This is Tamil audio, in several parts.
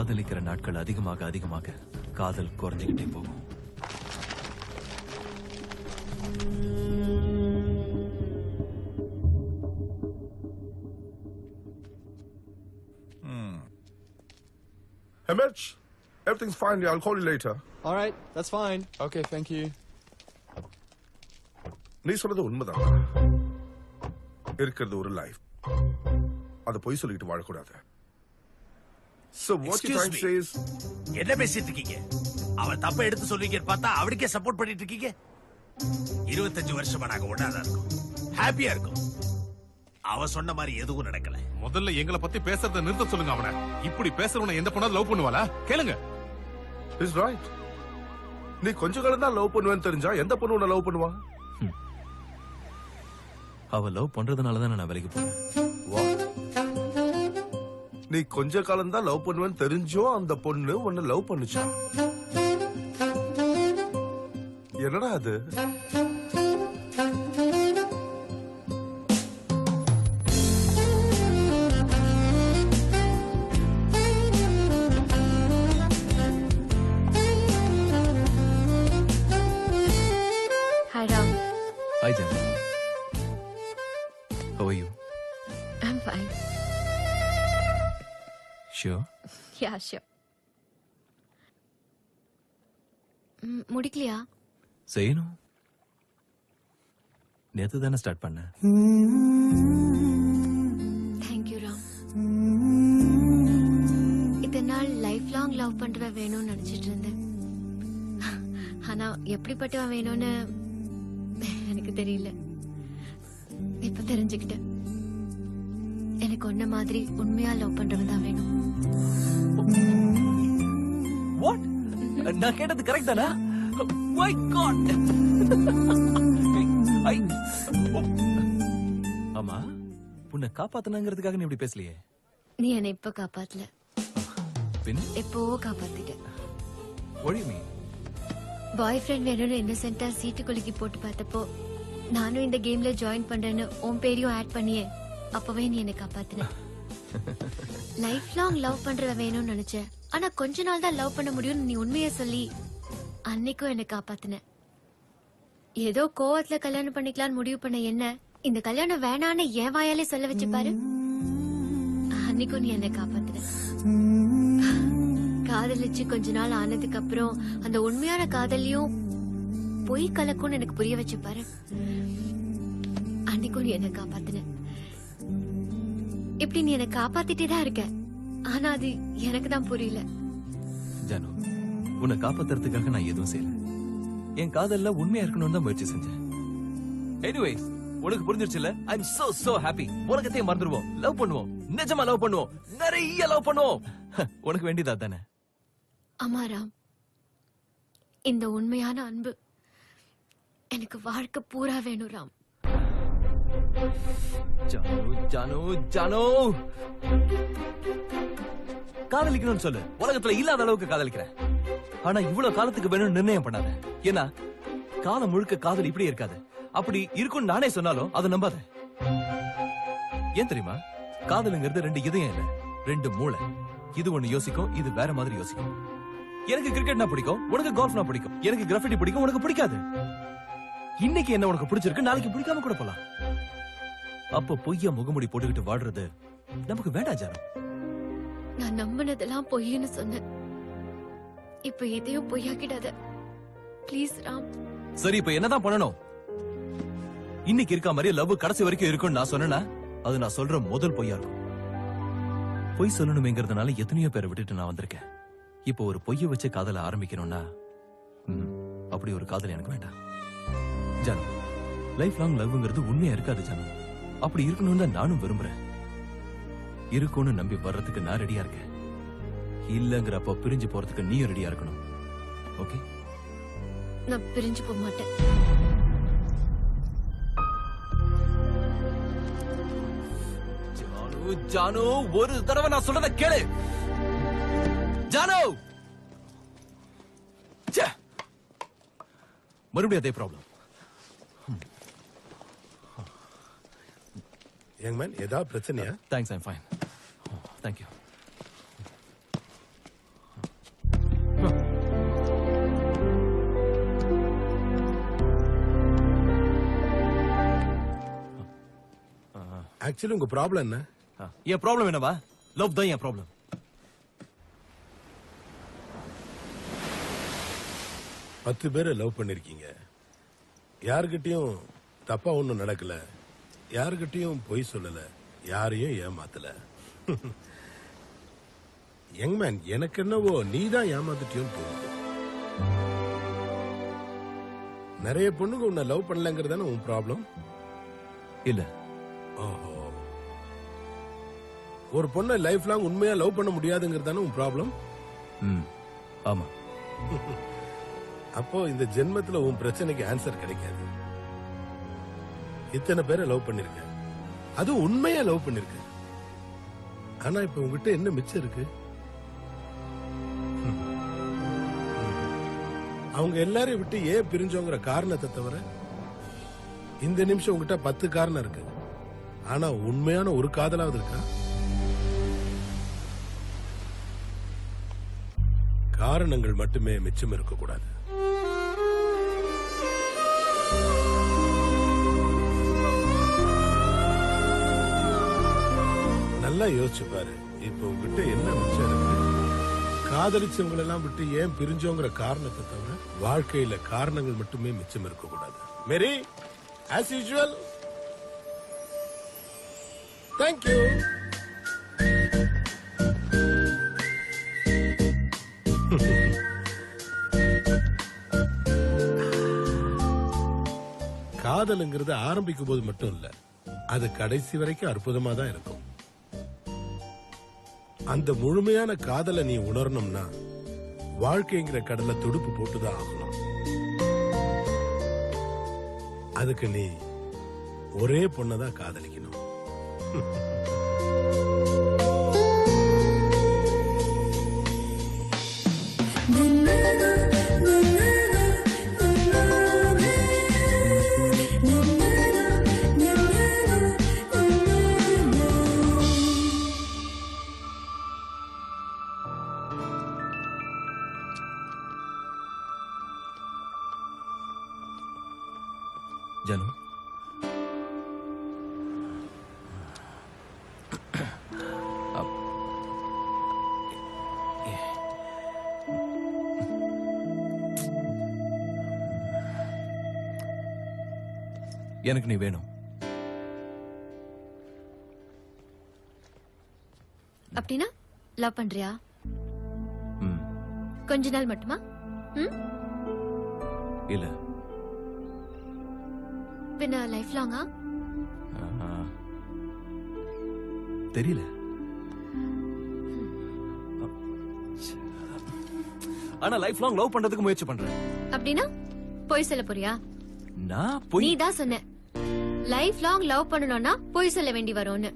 காதலிக்கிற நாட்கள் அதிகமாக அதிகமாக காதல் குறைஞ்சுக்கிட்டே போகும். Hey Mitch, everything's fine. I'll call you later. All right, that's fine. Okay, thank you. நீ சொல்றது உண்மைதான். இருக்கிறது ஒரு லைஃப். அத போய் சொல்லிட்டு வாழக்கூடாது. So what you trying to say is என்ன பேசிட்டு இருக்கீங்க? அவன் தப்ப எடுத்து சொல்றீங்கன்னு பார்த்தா அவனுக்கே சப்போர்ட் பண்ணிட்டு இருக்கீங்க. 25 வருஷமா நாங்க ஒண்ணாதான் இருக்கோம். ஹாப்பியா இருக்கோம். அவ சொன்ன மாதிரி எதுவும் நடக்கல. முதல்ல எங்களை பத்தி பேசுறத நிறுத்த சொல்லுங்க. அவனை இப்படி பேசுறவனை எந்த பொண்ணாலும் லவ் பண்ணுவாளா? கேளுங்க. Is right. நீ கொஞ்ச காலம் தான் லவ் பண்ணுவேன்னு தெரிஞ்சா எந்த பொண்ணு உன்னை லவ் பண்ணுவா? அவ லவ் பண்றதுனால தான் நான் வேலைக்கு போறேன். நீ கொஞ்ச காலம் தான் லவ் பண்ணுவேன்னு தெரிஞ்சோ அந்த பொண்ணு உன்னை லவ் பண்ணுச்சா? என்னடா அது? Hi, Jan. How are you? I'm fine. Sure? Yeah, sure. முடிக்கலையா? செய்யணும். நேத்து தானே ஸ்டார்ட் பண்ண. Thank you, Ram. இத்தனை நாள் லைஃப் லாங் லவ் பண்றவ வேணும்னு நினைச்சிட்டு இருந்தேன். ஆனா எப்படிப்பட்டவ வேணும்னு எனக்கு தெரியல. இப்ப தெரிஞ்சுக்கிட்டேன். எனக்கு ஒன்ன மாதிரி உண்மையா லவ் பண்றவன் தான் வேணும். வாட்? நான் கேட்டது கரெக்ட் தானா? My God. அம்மா, உன்னை காப்பாத்தணுங்கிறதுக்காக நீ இப்படி பேசலையே. நீ என்னை இப்ப காப்பாத்தல. பின்ன எப்பவோ காப்பாத்திட்ட. What do you mean? Bye friend வேணும்னு இன்னசென்ட்டா சீட்டுக்குலுக்கி போட்டு பார்த்தப்போ நானும் இந்த கேம்ல ஜாயின் பண்றேன்னு உன் பேரையும் ஆட் பண்ணியே அப்பவே நீ என்னை காப்பாத்தின. லைஃப் லாங் லவ் பண்றவ வேணும்னு நினைச்சேன். ஆனா கொஞ்ச நாள் தான் லவ் பண்ண முடியும்னு நீ உண்மையை சொல்லி அன்னைக்கும் என்னை காப்பாத்தின. ஏதோ கோவத்துல கல்யாணம் பண்ணிக்கலாம்னு முடிவு பண்ண என்ன இந்த கல்யாணம் வேணான்னு என் வாயாலே சொல்ல வச்சு பாரு. அன்னைக்கும் நீ என்னை காப்பாத்தின. காதலிச்சு கொஞ்ச நாள் ஆனதுக்கு அப்புறம் அந்த உண்மையான காதலியும் பொய் கலக்கும்னு எனக்கு புரிய வச்சு பாரு. அன்னைக்கும் நீ என்ன காப்பாத்தின. இப்படி நீ என்ன காப்பாத்திட்டே தான் இருக்க. ஆனா அது எனக்கு தான் புரியல. ஜானு, உன்னை காப்பாத்துறதுக்காக நான் எதுவும் செய்யல. என் காதல்ல உண்மையா இருக்கணும்னு தான் முயற்சி செஞ்சேன். எனிவேஸ், உனக்கு புரிஞ்சிருச்சுல? ஐ அம் சோ ஹாப்பி. உலகத்தையே மறந்துடுவோம். லவ் பண்ணுவோம். நிஜமா லவ் பண்ணுவோம். நிறைய லவ் பண்ணுவோம். உனக்கு வேண்டியதா தானே? அம்மாராம், இந்த உண்மையான அன்பு எனக்கு வாழ்க்கை பூரா வேணும் ராம். ஜானு ஜானு ஜானு, காதலிக்கணும்னு சொல்லு. உலகத்துல இல்லாத அளவுக்கு காதலிக்கிறேன். ஆனா இவ்வளவு காலத்துக்கு வேணும்னு நிர்ணயம் பண்ணாத. ஏன்னா காலம் முழுக்க காதல் இப்படி இருக்காது. அப்படி இருக்கும்னு நானே சொன்னாலும் அதை நம்பாத. ஏன் தெரியுமா? காதலுங்கிறது ரெண்டு இதயம் இல்ல, ரெண்டு மூளை. இது ஒண்ணு யோசிக்கும், இது வேற மாதிரி யோசிக்கும். எனக்கு கிரிக்கெட்னா பிடிக்கும், உனக்கு கோல்ஃப்னா பிடிக்கும். எனக்கு கிராஃபிட்டி பிடிக்கும், உனக்கு பிடிக்காது. இன்னைக்கு என்ன உனக்கு பிடிச்சிருக்கு, நாளைக்கு பிடிக்காம கூட போலாம். அப்ப பொய்யா முகமுடி போட்டுக்கிட்டு வாடுறது நமக்கு வேண்டாம் ஜானு. நான் நம்பினதெல்லாம் பொய்ன்னு சொன்னேன். இப்ப எதையும் பொய்யாக்கிடாத ப்ளீஸ் ராம். சரி, இப்ப என்னதான் பண்ணணும்? இன்னைக்கு இருக்க மாதிரி லவ் கடைசி வரைக்கும் இருக்கும்னு நான் சொன்னேன்னா அது நான் சொல்ற முதல் பொய்யா இருக்கும். பொய் சொல்லணுமேங்கிறதுனால எத்தனையோ பேரை விட்டுட்டு நான் வந்திருக்கேன். இப்போ ஒரு பொய்ய வச்சு காதல ஆரம்பிக்கணும்னா அப்படி ஒரு காதல் எனக்கு வேண்டாம் ஜானு. லைஃப் லாங் லவ்ங்கிறது உண்மையா இருக்காது ஜானு. அப்படி இருக்கணும்னு தான் நானும் விரும்புறேன். இருக்கும்னு நம்பி வர்றதுக்கு நான் ரெடியா இருக்கேன். இல்லங்கிறப்ப பிரிஞ்சு போறதுக்கு நீயும் ரெடியா இருக்கணும். ஓகே? நான் பிரிஞ்சு போக மாட்டேன். ஜானு ஜானு, ஒரு தடவை நான் சொல்றத கேளு ஜானு. மறுபடியும் அதே ப்ராப்ளம். யங் மேன், ஏதாவது பிரச்சனையா? Thanks, I'm fine. Thank you. Actually உங்க ப்ராப்ளம் என்ன? என் ப்ராப்ளம் என்னவா? லவ் தான் என் ப்ராப்ளம். பத்து பேரை லவ் பண்ணிருக்கீங்க. யாருகிட்டயும் தப்பா ஒண்ணும் நடக்கல, யாருகிட்டயும் பொய் சொல்லல, யாரையும் ஏமாத்தல. யங் மேன், எனக்கு என்னவோ நீதான் ஏமாத்திட்டியோன்னு தோணுது. நிறைய பொண்ணுங்க உன்னை லவ் பண்ணலங்கிறதான உன் ப்ராப்ளம்? இல்ல. ஓஹோ, ஒரு பொண்ணை லைஃப் லாங் உண்மையா லவ் பண்ண முடியாதுங்கிறதான உன் ப்ராப்ளம்? ஆமா. அப்போ இந்த ஜென்மத்துல உன் பிரச்சனைக்கு ஆன்சர் கிடைக்காது. இத்தனை பேரை லவ் பண்ணிருக்க, அது உண்மையா லவ் பண்ணிருக்க. ஆனா இப்ப உங்ககிட்ட என்ன மிச்சம் இருக்கு? அவங்க எல்லாரையும் விட்டு ஏன் பிரிஞ்சோங்கிற காரணத்தை தவிர இந்த நிமிஷம் உங்ககிட்ட 10 காரணம் இருக்கு. ஆனா உண்மையான ஒரு காதலாவது இருக்கா? காரணங்கள் மட்டுமே மிச்சம் இருக்கக்கூடாது. நல்லா யோசிச்சு பாரு, இப்ப உங்ககிட்ட என்ன மிச்சம் இருக்கு? காதலிச்சவங்களை எல்லாம் விட்டு ஏன் பிரிஞ்சோங்கிற காரணத்தை தவிர வாழ்க்கையில காரணங்கள் மட்டுமே மிச்சம் இருக்கக்கூடாது. மேரி, as usual. Thank you. காதலுங்கிறது ஆரம்பிக்கும் போது மட்டும் இல்ல, அது கடைசி வரைக்கும் அற்புதமா தான் இருக்கும். அந்த முழுமையான காதலை நீ உணரணும்னா வாழ்க்கைங்கிற கடலை துடுப்பு போட்டுதான் ஆகணும். அதுக்கு நீ ஒரே பொண்ணதான் காதலிக்கணும். ஜனு, எனக்கு நீ வேணும். அப்படின்னா லவ் பண்றியா? ம். கொஞ்ச நாள் மட்டுமா? இல்ல. பின்ன லைஃப் லாங்கா? தெரியல. ஆனா லைஃப் லாங் லவ் பண்றதுக்கு முயற்சி பண்றேன். அப்படின்னா பொய் சொல்ல போறியா? நான் போய் நீ தான் சொன்ன லைஃப் லாங் லவ் பண்ணணும்னா பொய் சொல்ல வேண்டி வரும்னு.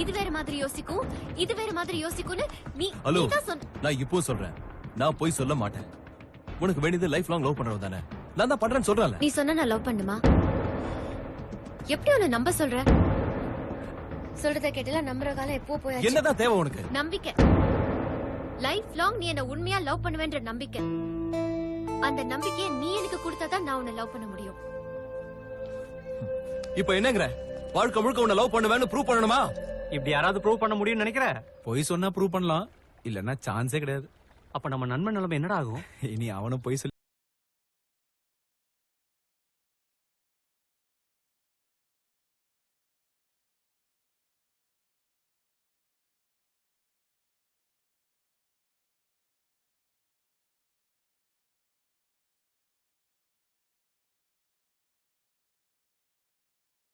இது வேற மாதிரி யோசிக்கும், இது வேற மாதிரி யோசிக்கும்னு நீ தான் சொன்ன. நான் இப்போ சொல்றேன், நான் போய் சொல்ல மாட்டேன். உனக்கு வேண்டியது லைஃப் லாங் லவ் பண்றது தானே? நான் தான் பண்றேன்னு சொல்றேன்ல. நீ சொன்னா நான் லவ் பண்ணுமா? எப்படி உன்னை நம்ப சொல்ற? சொல்றத கேட்டல நம்புற காலம் எப்போ போயாச்சு. என்னதான் தேவை உனக்கு? நம்பிக்கை. லைஃப் லாங் நீ என்ன உண்மையா லவ் பண்ணுவேன்ற நம்பிக்கை. அந்த நம்பிக்கையை நீ எனக்கு கொடுத்தாதான் நான் உன்னை லவ் பண்ண முடியும். இப்போ என்னங்கற? வாழ்க்கை முழுக்க உன்னை லவ் பண்ணுவேன்னு ப்ரூவ் பண்ணணுமா? இப்படி யாராவது ப்ரூவ் பண்ண முடியும்னு நினைக்கிற? பொய் சொன்னா ப்ரூவ் பண்ணலாம், இல்லன்னா சான்ஸே கிடையாது. அப்ப நம்ம நண்பன் நிலைமை என்னடா ஆகும்? இனி அவனும் பொய் சொல்லி